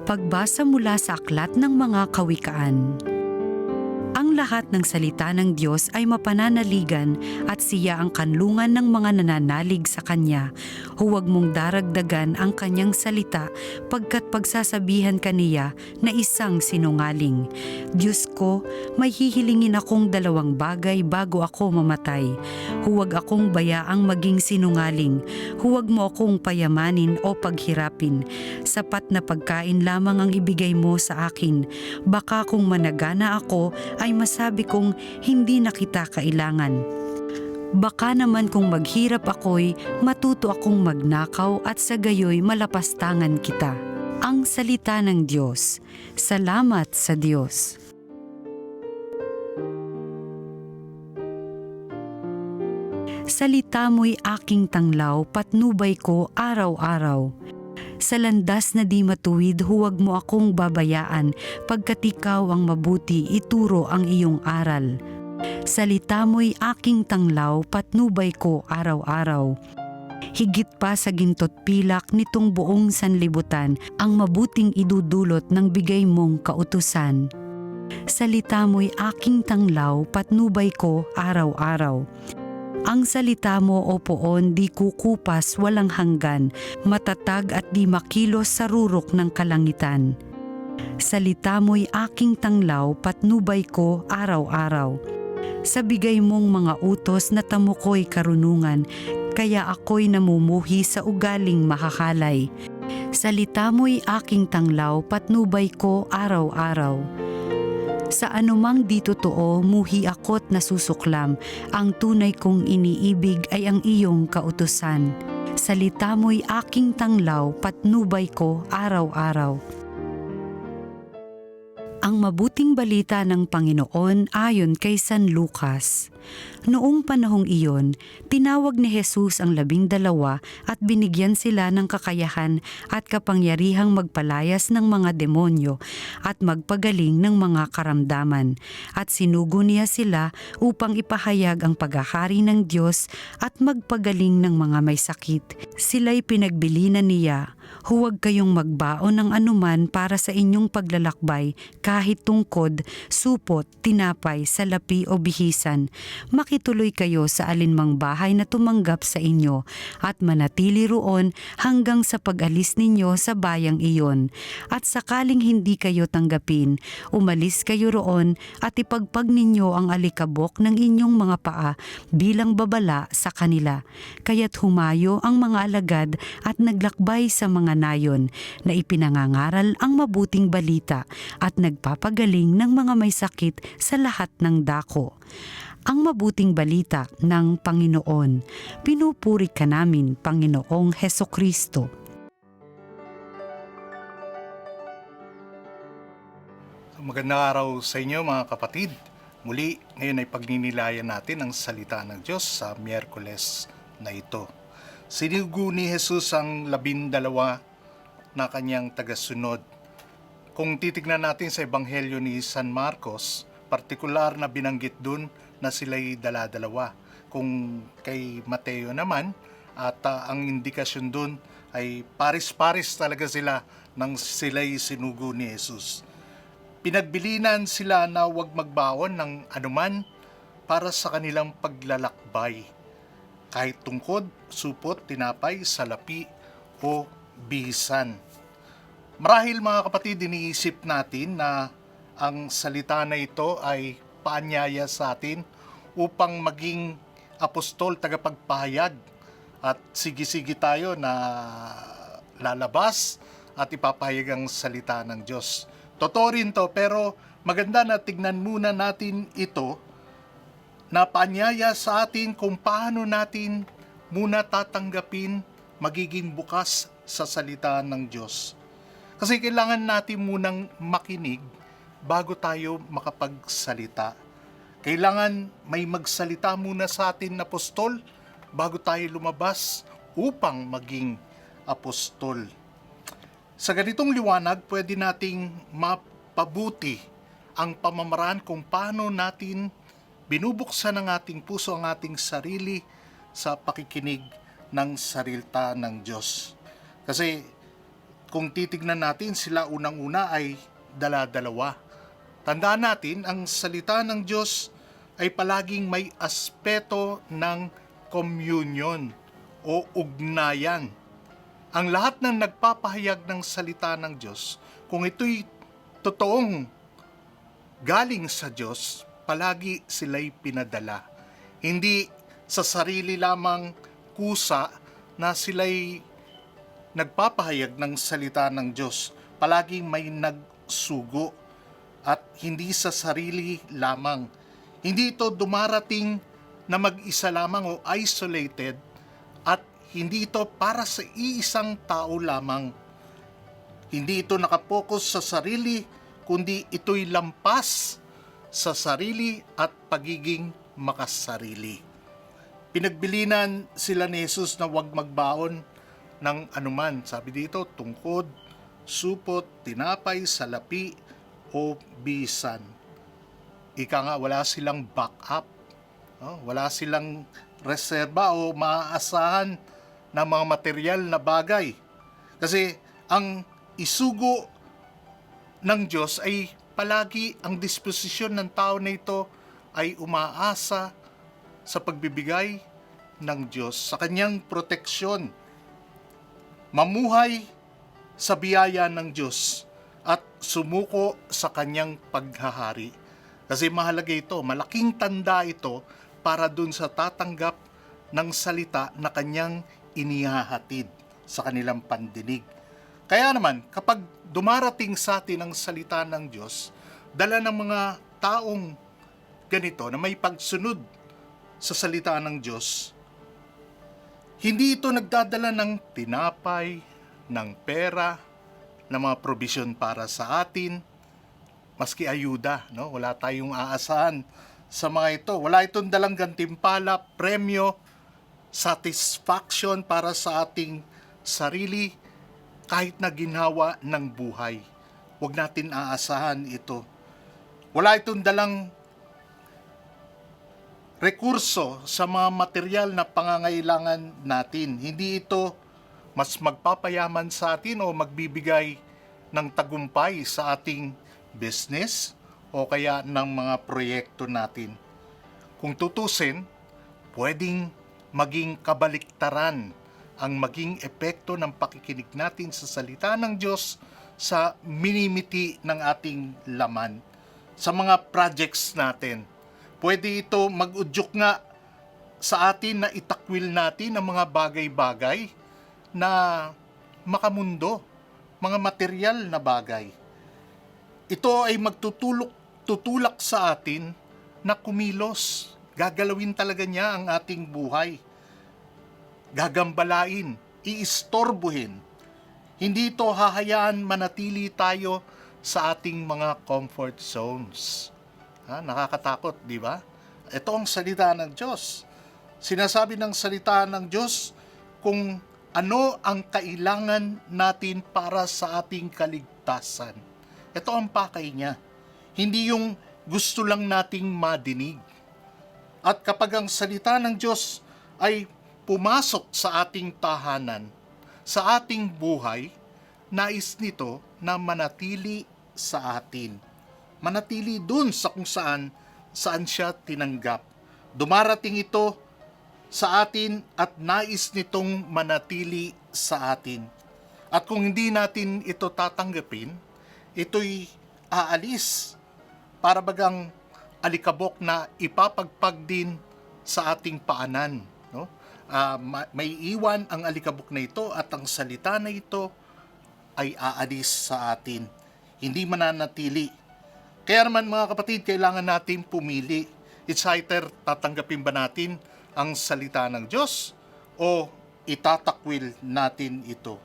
Pagbasa mula sa Aklat ng Mga Kawikaan. Ang lahat ng salita ng Diyos ay mapananaligan at siya ang kanlungan ng mga nananalig sa Kanya. Huwag mong daragdagan ang Kanyang salita pagkat pagsasabihan kaniya na isang sinungaling. Diyos ko, may hihilingin akong 2 bagay bago ako mamatay. Huwag akong bayaang maging sinungaling. Huwag mo akong payamanin o paghirapin. Sapat na pagkain lamang ang ibigay mo sa akin. Baka kung managana ako ay masabi kong hindi na kita kailangan. Baka naman kung maghirap ako'y matuto akong magnakaw at sa gayoy malapastangan kita. Ang salita ng Diyos. Salamat sa Diyos. Salita mo'y aking tanglaw, patnubay ko araw-araw. Sa landas na di matuwid, huwag mo akong babayaan, pagkat ikaw ang mabuti, ituro ang iyong aral. Salita mo'y aking tanglaw, patnubay ko araw-araw. Higit pa sa ginto't pilak nitong buong sanlibutan, ang mabuting idudulot ng bigay mong kautusan. Salita mo'y aking tanglaw, patnubay ko araw-araw. Ang salita mo, O Poon, di kukupas walang hanggan, matatag at di makilos sa rurok ng kalangitan. Salita mo'y aking tanglaw, patnubay ko araw-araw. Sa bigay mong mga utos na tamukoy karunungan, kaya ako'y namumuhi sa ugaling makakalay. Salita mo'y aking tanglaw, patnubay ko araw-araw. Sa anumang di totoo, muhi ako't nasusuklam. Ang tunay kong iniibig ay ang iyong kautusan. Salita mo'y aking tanglaw, patnubay ko araw-araw. Ang mabuting balita ng Panginoon ayon kay San Lucas. Noong panahong iyon, tinawag ni Jesus ang 12 at binigyan sila ng kakayahan at kapangyarihang magpalayas ng mga demonyo at magpagaling ng mga karamdaman. At sinugo niya sila upang ipahayag ang paghahari ng Diyos at magpagaling ng mga may sakit. Sila'y pinagbilinan niya, huwag kayong magbaon ng anuman para sa inyong paglalakbay, kahit tungkod, supot, tinapay, salapi o bihisan. Makituloy kayo sa alinmang bahay na tumanggap sa inyo at manatili roon hanggang sa pag-alis ninyo sa bayang iyon. At sakaling hindi kayo tanggapin, umalis kayo roon at ipagpag ninyo ang alikabok ng inyong mga paa bilang babala sa kanila. Kaya't humayo ang mga alagad at naglakbay sa mga nayon na ipinangangaral ang mabuting balita at nagpapagaling ng mga may sakit sa lahat ng dako. Ang mabuting balita ng Panginoon. Pinupuri ka namin, Panginoong Hesukristo. Magandang araw sa inyo mga kapatid. Muli, ngayon ay pagninilayan natin ang salita ng Diyos sa Miyerkules na ito. Sinugo ni Jesus ang 12 na kanyang tagasunod. Kung titignan natin sa Ebanghelyo ni San Marcos, partikular na binanggit dun na sila'y dala-dalawa. Kung kay Mateo naman, at ang indikasyon dun ay paris-paris talaga sila nang sila'y sinugo ni Jesus. Pinagbilinan sila na huwag magbaon ng anuman para sa kanilang paglalakbay, kahit tungkod, supot, tinapay, salapi o bihisan. Marahil mga kapatid, iniisip natin na ang salita na ito ay paanyaya sa atin upang maging apostol, tagapagpahayag at sige-sige tayo na lalabas at ipapahayag ang salita ng Diyos. Totoo rin to, pero maganda na tignan muna natin ito na paanyaya sa atin kung paano natin muna tatanggapin, magiging bukas sa salita ng Diyos. Kasi kailangan natin munang makinig bago tayo makapagsalita. Kailangan may magsalita muna sa atin na apostol bago tayo lumabas upang maging apostol. Sa ganitong liwanag, pwede nating mapabuti ang pamamaraan kung paano natin binubuksan ang ating puso, ang ating sarili sa pakikinig ng salita ng Diyos. Kasi kung titignan natin, sila unang-una ay dala-dalawa. Tandaan natin, ang salita ng Diyos ay palaging may aspeto ng communion o ugnayan. Ang lahat ng nagpapahayag ng salita ng Diyos, kung ito'y totoong galing sa Diyos, palagi sila'y pinadala. Hindi sa sarili lamang kusa na sila'y nagpapahayag ng salita ng Diyos. Palaging may nagsugo at hindi sa sarili lamang. Hindi ito dumarating na mag-isa lamang o isolated at hindi ito para sa iisang tao lamang. Hindi ito nakapokus sa sarili, kundi ito'y lampas sa sarili at pagiging makasarili. Pinagbilinan sila ni Jesus na huwag magbaon ng anuman. Sabi dito, tungkod, supot, tinapay, salapi, o bisan. Ika nga, wala silang backup. Wala silang reserba o maaasahan na mga material na bagay. Kasi ang isugo ng Diyos ay palagi ang disposisyon ng tao na ito ay umaasa sa pagbibigay ng Diyos, sa kanyang proteksyon. Mamuhay sa biyaya ng Diyos at sumuko sa kanyang paghahari. Kasi mahalaga ito, malaking tanda ito para dun sa tatanggap ng salita na kanyang inihahatid sa kanilang pandinig. Kaya naman, kapag dumarating sa atin ang salita ng Diyos, dala ng mga taong ganito na may pagsunod sa salita ng Diyos, hindi ito nagdadala ng tinapay, ng pera, ng mga provision para sa atin, maski ayuda, no? Wala tayong aasahan sa mga ito. Wala itong dalang gantimpala, premyo, satisfaction para sa ating sarili kahit na ginhawa ng buhay. Huwag natin aasahan ito. Wala itong dalang rekurso sa mga material na pangangailangan natin. Hindi ito mas magpapayaman sa atin o magbibigay ng tagumpay sa ating business o kaya ng mga proyekto natin. Kung tutusin, pwedeng maging kabaliktaran ang maging epekto ng pakikinig natin sa salita ng Diyos sa minimiti ng ating laman, sa mga projects natin. Pwede ito mag-udyok nga sa atin na itakwil natin ang mga bagay-bagay na makamundo, mga material na bagay. Ito ay tutulak sa atin na kumilos. Gagalawin talaga niya ang ating buhay. Gagambalain, iistorbuhin. Hindi ito hahayaan manatili tayo sa ating mga comfort zones. Nakakatakot, di ba? Ito ang salita ng Diyos. Sinasabi ng salita ng Diyos kung ano ang kailangan natin para sa ating kaligtasan. Ito ang pakay niya. Hindi yung gusto lang nating madinig. At kapag ang salita ng Diyos ay pumasok sa ating tahanan, sa ating buhay, nais nito na manatili sa atin. Manatili dun sa kung saan siya tinanggap. Dumarating ito sa atin at nais nitong manatili sa atin. At kung hindi natin ito tatanggapin, ito'y aalis para bagang alikabok na ipapagpag din sa ating paanan. No? May iwan ang alikabok na ito at ang salita na ito ay aalis sa atin. Hindi mananatili. Kaya naman mga kapatid, kailangan natin pumili. It's either tatanggapin ba natin ang salita ng Diyos o itatakwil natin ito.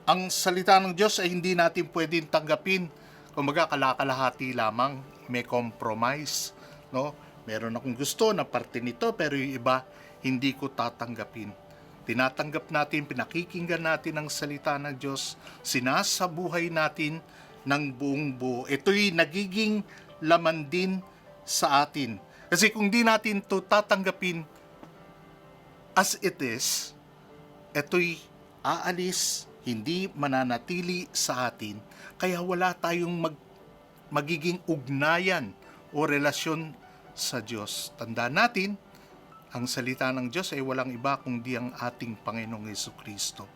Ang salita ng Diyos ay hindi natin pwedeng tanggapin. Kumbaga kalakalahati lamang, may compromise, no? Meron akong gusto na parte nito pero yung iba hindi ko tatanggapin. Tinatanggap natin, pinakikinggan natin ang salita ng Diyos, sinasabuhay natin ng buong buo. Ito'y nagiging laman din sa atin. Kasi kung di natin ito tatanggapin as it is, ito'y aalis hindi mananatili sa atin, kaya wala tayong magiging ugnayan o relasyon sa Diyos. Tandaan natin, ang salita ng Diyos ay walang iba kundi ang ating Panginoong Hesukristo.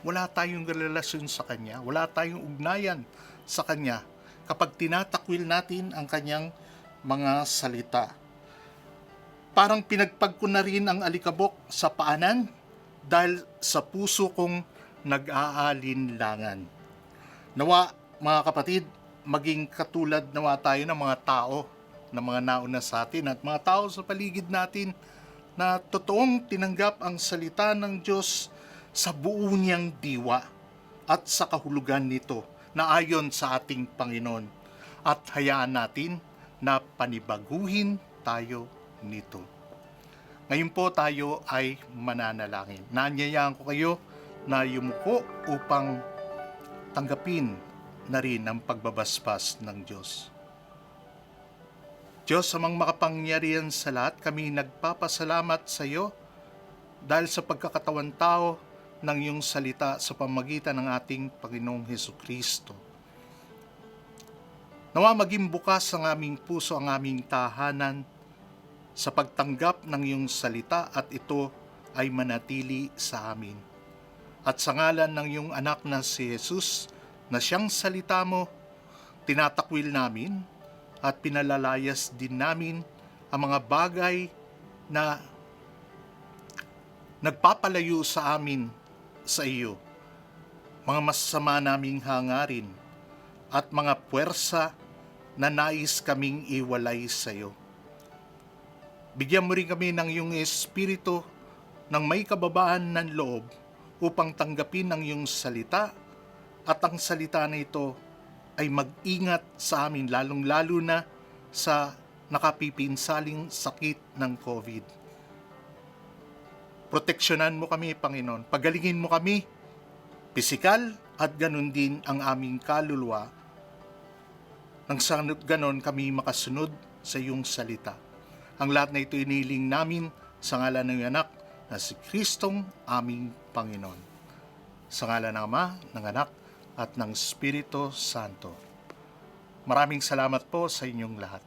Wala tayong relasyon sa Kanya, wala tayong ugnayan sa Kanya kapag tinatakwil natin ang Kanyang mga salita. Parang pinagpag ko na rin ang alikabok sa paanan dahil sa puso kong nag-aalinlangan. Nawa, mga kapatid, maging katulad nawa tayo ng mga tao na mga nauna sa atin at mga tao sa paligid natin na totoong tinanggap ang salita ng Diyos sa buo niyang diwa at sa kahulugan nito na ayon sa ating Panginoon, at hayaan natin na panibaguhin tayo nito. Ngayon po tayo ay mananalangin. Naanyayaan ko kayo na yumuko upang tanggapin na rin ang pagbabasbas ng Diyos. Diyos, amang makapangyarihan sa lahat, kami nagpapasalamat sa iyo dahil sa pagkakatawan tao ng iyong salita sa pamagitan ng ating Panginoong Hesukristo. Nawa maging bukas ang aming puso, ang aming tahanan sa pagtanggap ng iyong salita at ito ay manatili sa amin. At sa ngalan ng iyong anak na si Jesus, na siyang salita mo, tinatakwil namin at pinalalayas din namin ang mga bagay na nagpapalayo sa amin sa iyo, mga masasama naming hangarin at mga puwersa na nais kaming iwalay sa iyo. Bigyan mo rin kami ng iyong espiritu ng may kababaan ng loob upang tanggapin ang iyong salita, at ang salita na ito ay mag-ingat sa amin, lalong-lalo na sa nakapipinsaling sakit ng COVID. Proteksyonan mo kami, Panginoon. Pagalingin mo kami, pisikal, at ganun din ang aming kaluluwa. Nang sa ganon kami makasunod sa iyong salita. Ang lahat na ito iniling namin sa ngalan ng iyong anak na si Kristong aming Panginoon. Sa ngalan ng Ama, ng Anak, at ng Espiritu Santo. Maraming salamat po sa inyong lahat.